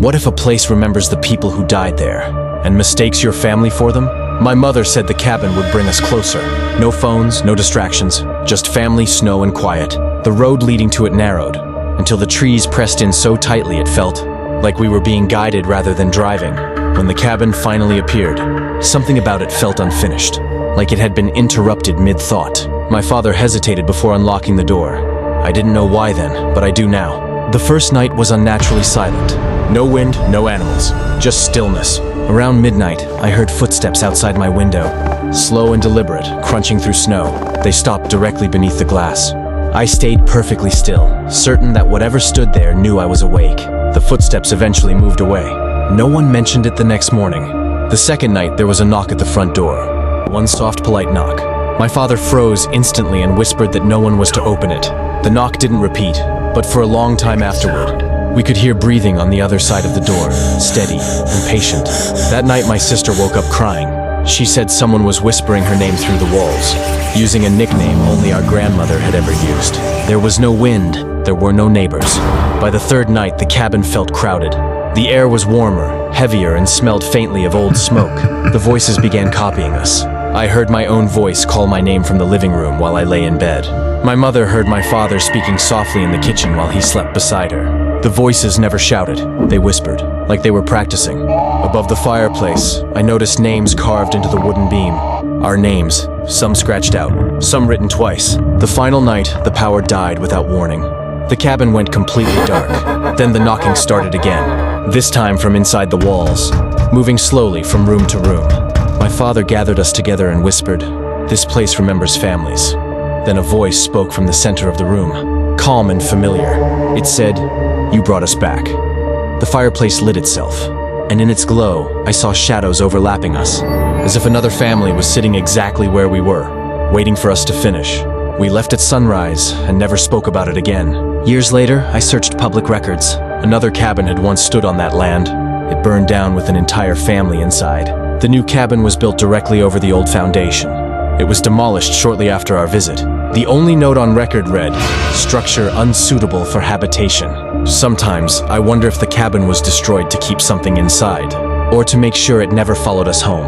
What if a place remembers the people who died there and mistakes your family for them? My mother said the cabin would bring us closer. No phones, no distractions, just family, snow, and quiet. The road leading to it narrowed, until the trees pressed in so tightly it felt like we were being guided rather than driving. When the cabin finally appeared, something about it felt unfinished, like it had been interrupted mid-thought. My father hesitated before unlocking the door. I didn't know why then, but I do now. The first night was unnaturally silent. No wind, no animals, just stillness. Around midnight, I heard footsteps outside my window, slow and deliberate, crunching through snow. They stopped directly beneath the glass. I stayed perfectly still, certain that whatever stood there knew I was awake. The footsteps eventually moved away. No one mentioned it the next morning. The second night, there was a knock at the front door. One soft, polite knock. My father froze instantly and whispered that no one was to open it. The knock didn't repeat, but for a long time afterward, we could hear breathing on the other side of the door, steady and patient. That night, my sister woke up crying. She said someone was whispering her name through the walls, using a nickname only our grandmother had ever used. There was no wind, there were no neighbors. By the third night, the cabin felt crowded. The air was warmer, heavier, and smelled faintly of old smoke. The voices began copying us. I heard my own voice call my name from the living room while I lay in bed. My mother heard my father speaking softly in the kitchen while he slept beside her. The voices never shouted, they whispered, like they were practicing. Above the fireplace, I noticed names carved into the wooden beam. Our names, some scratched out, some written twice. The final night, the power died without warning. The cabin went completely dark. Then the knocking started again, this time from inside the walls, moving slowly from room to room. My father gathered us together and whispered, "This place remembers families." Then a voice spoke from the center of the room, calm and familiar. It said, "You brought us back." The fireplace lit itself, and in its glow, I saw shadows overlapping us, as if another family was sitting exactly where we were, waiting for us to finish. We left at sunrise and never spoke about it again. Years later, I searched public records. Another cabin had once stood on that land. It burned down with an entire family inside. The new cabin was built directly over the old foundation. It was demolished shortly after our visit. The only note on record read, "Structure unsuitable for habitation." Sometimes, I wonder if the cabin was destroyed to keep something inside, or to make sure it never followed us home.